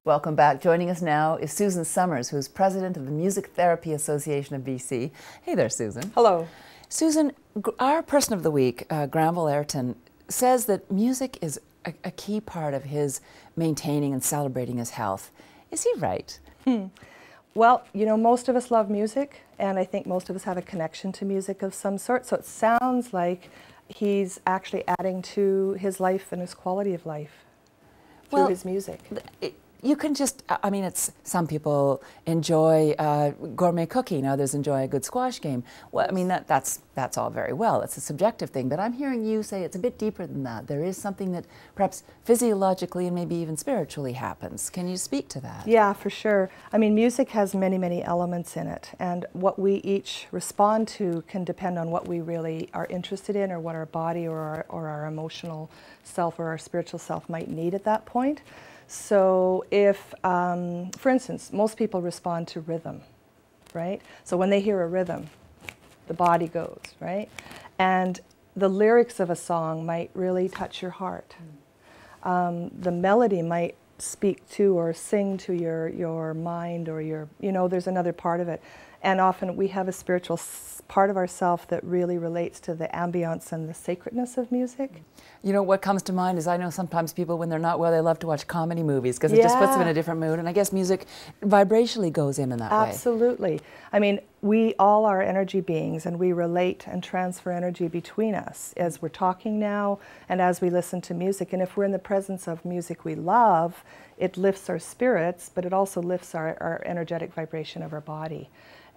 Welcome back. Joining us now is Susan Summers, who is president of the Music Therapy Association of BC. Hey there, Susan. Hello. Susan, our person of the week, Granville Ayrton, says that music is a key part of his maintaining and celebrating his health. Is he right? Well, you know, most of us love music, and I think most of us have a connection to music of some sort, so it sounds like he's actually adding to his life and his quality of life through his music. You can just, I mean, some people enjoy gourmet cooking, others enjoy a good squash game. Well, I mean, that's all very well. It's a subjective thing, but I'm hearing you say it's a bit deeper than that. There is something that perhaps physiologically and maybe even spiritually happens. Can you speak to that? Yeah, for sure. I mean, music has many, many elements in it, and what we each respond to can depend on what we really are interested in or what our body or our emotional self or our spiritual self might need at that point. So if, for instance, most people respond to rhythm, right? So when they hear a rhythm, the body goes, right? And the lyrics of a song might really touch your heart. The melody might speak to or sing to your mind or your, you know, there's another part of it. And often we have a spiritual part of ourself that really relates to the ambience and the sacredness of music. You know, what comes to mind is I know sometimes people, when they're not well, they love to watch comedy movies because it just puts them in a different mood. And I guess music vibrationally goes in that way. Absolutely. I mean, we all are energy beings, and we relate and transfer energy between us as we're talking now and as we listen to music. And if we're in the presence of music we love, it lifts our spirits, but it also lifts our energetic vibration of our body.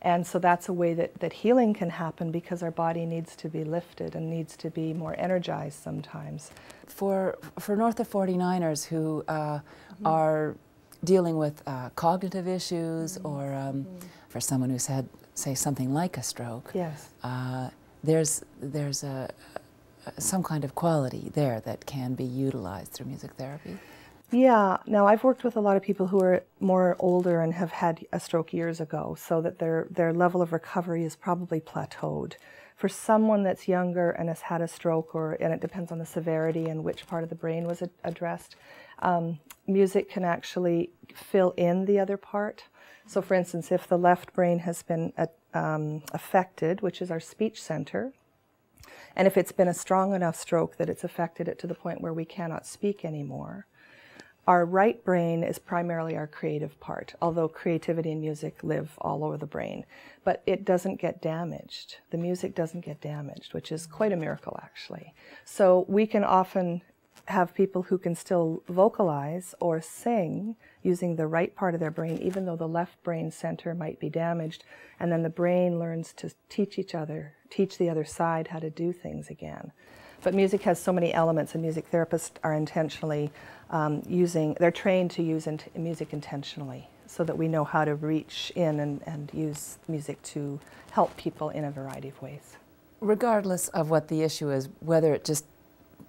And so that's a way that healing can happen, because our body needs to be lifted and needs to be more energized sometimes. For north of 49ers who are dealing with cognitive issues, or for someone who's had, say, something like a stroke, yes, there's some kind of quality there that can be utilized through music therapy. Yeah. Now, I've worked with a lot of people who are more older and have had a stroke years ago, so that their level of recovery is probably plateaued. For someone that's younger and has had a stroke, and it depends on the severity and which part of the brain was addressed, music can actually fill in the other part. So, for instance, if the left brain has been affected, which is our speech center, and if it's been a strong enough stroke that it's affected it to the point where we cannot speak anymore, our right brain is primarily our creative part, although creativity and music live all over the brain. But it doesn't get damaged. The music doesn't get damaged, which is quite a miracle, actually. So we can often have people who can still vocalize or sing using the right part of their brain, even though the left brain center might be damaged. And then the brain learns to teach the other side how to do things again. But music has so many elements, and music therapists are intentionally they're trained to use music intentionally, so that we know how to reach in and use music to help people in a variety of ways. Regardless of what the issue is, whether it just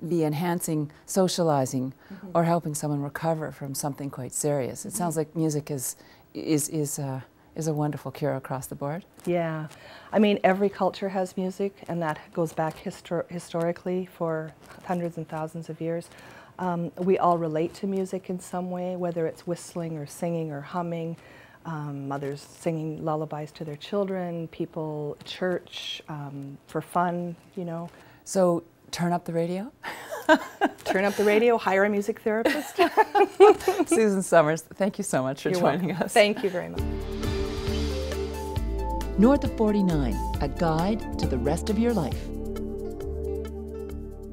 be enhancing socializing or helping someone recover from something quite serious, it sounds like music is a wonderful cure across the board. Yeah. I mean, every culture has music, and that goes back historically for hundreds and thousands of years. We all relate to music in some way, whether it's whistling or singing or humming, mothers singing lullabies to their children, people at church for fun, you know. So turn up the radio? Turn up the radio, hire a music therapist. Susan Summers, thank you so much for joining us. Thank you very much. North of 49, a guide to the rest of your life.